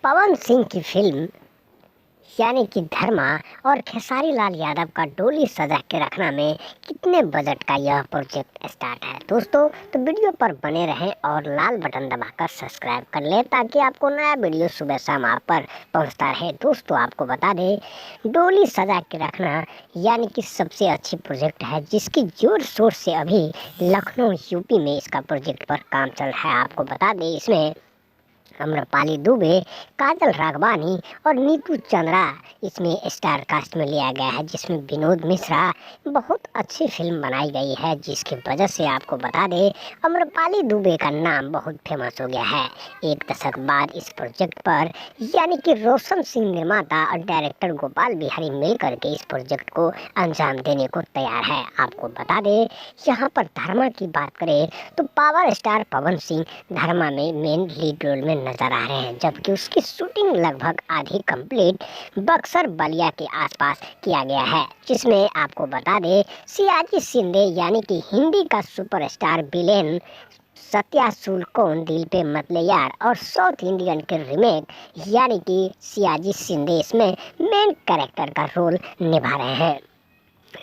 पवन सिंह की फिल्म यानी कि धर्मा और खेसारी लाल यादव का डोली सजा के रखना में कितने बजट का यह प्रोजेक्ट स्टार्ट है दोस्तों। तो वीडियो पर बने रहें और लाल बटन दबाकर सब्सक्राइब कर लें ताकि आपको नया वीडियो सुबह शाम आप पर पहुंचता रहे। दोस्तों आपको बता दें, डोली सजा के रखना यानी कि सबसे अच्छी प्रोजेक्ट है जिसकी जोर शोर से अभी लखनऊ यूपी में इसका प्रोजेक्ट पर काम चल रहा है। आपको बता दें, इसमें आम्रपाली दुबे, काजल राघवानी और नीतू चंद्रा इसमें स्टार कास्ट में लिया गया है, जिसमें विनोद मिश्रा। बहुत अच्छी फिल्म बनाई गई है जिसकी वजह से आपको बता दें, आम्रपाली दुबे का नाम बहुत फेमस हो गया है। एक दशक बाद इस प्रोजेक्ट पर यानी कि रोशन सिंह निर्माता और डायरेक्टर गोपाल बिहारी मिल करके इस प्रोजेक्ट को अंजाम देने को तैयार है। आपको बता दें, यहाँ पर धर्मा की बात करें तो पावर स्टार पवन सिंह धर्मा में मेन लीड रोल में नजर आ रहे हैं, जबकि उसकी शूटिंग लगभग आधी कंप्लीट बक्सर बलिया के आसपास किया गया है, जिसमें आपको बता दें सियाजी शिंदे यानी कि हिंदी का सुपरस्टार विलेन सत्या सुलकोन, दिल पे मतले यार और साउथ इंडियन के रीमेक यानी कि सियाजी शिंदे इसमें मेन कैरेक्टर का रोल निभा रहे हैं,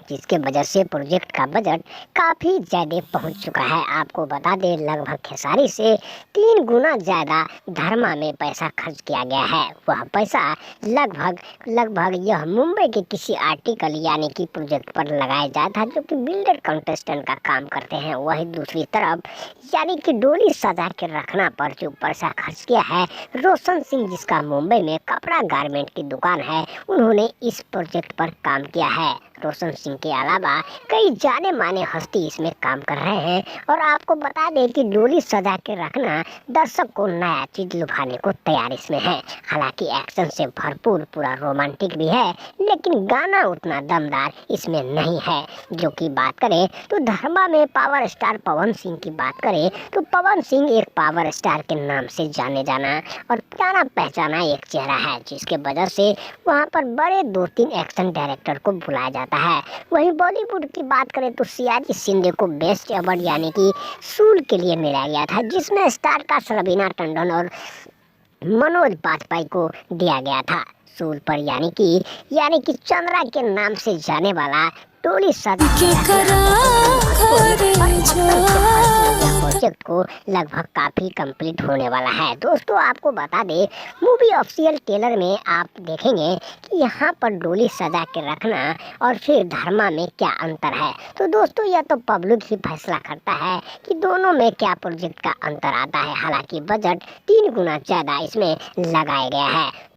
जिसके वजह से प्रोजेक्ट का बजट काफ़ी ज़्यादा पहुंच चुका है। आपको बता दें, लगभग खेसारी से 3 गुना ज़्यादा धर्मा में पैसा खर्च किया गया है। वह पैसा लगभग यह मुंबई के किसी आर्टिकल यानी कि प्रोजेक्ट पर लगाया जाता था, जो कि बिल्डर कंटेस्टेंट का काम करते हैं। वही दूसरी तरफ यानी कि डोली सजा के रखना पर जो पैसा खर्च किया है, रोशन सिंह जिसका मुंबई में कपड़ा गारमेंट की दुकान है, उन्होंने इस प्रोजेक्ट पर काम किया है। रोशन सिंह के अलावा कई जाने माने हस्ती इसमें काम कर रहे हैं। और आपको बता दें कि डोली सजा के रखना दर्शक को नया चीज लुभाने को तैयार इसमें है। हालांकि एक्शन से भरपूर पूरा रोमांटिक भी है, लेकिन गाना उतना दमदार इसमें नहीं है। जो कि बात करें तो धर्मा में पावर स्टार पवन सिंह की बात करें तो पवन सिंह एक पावर स्टार के नाम से जाने जाना और जाना पहचाना एक चेहरा है, जिसके वजह से वहाँ पर बड़े 2-3 एक्शन डायरेक्टर को बुलाया जाता है। वहीं बॉलीवुड की बात करें तो सियाजी शिंदे को बेस्ट अवार्ड यानी कि सूल के लिए मिला गया था, जिसमें स्टार कास्ट रवीना टंडन और मनोज बाजपेयी को दिया गया था। सूल पर यानी कि चंद्रा के नाम से जाने वाला डोली सजा प्रोजेक्ट को लगभग काफ़ी कंप्लीट होने वाला है। दोस्तों आपको बता दें, मूवी ऑफिशियल ट्रेलर में आप देखेंगे कि यहाँ पर डोली सजा के रखना और फिर धर्मा में क्या अंतर है। तो दोस्तों यह तो पब्लिक ही फैसला करता है कि दोनों में क्या प्रोजेक्ट का अंतर आता है। हालांकि बजट 3 गुना ज़्यादा इसमें लगाया गया है।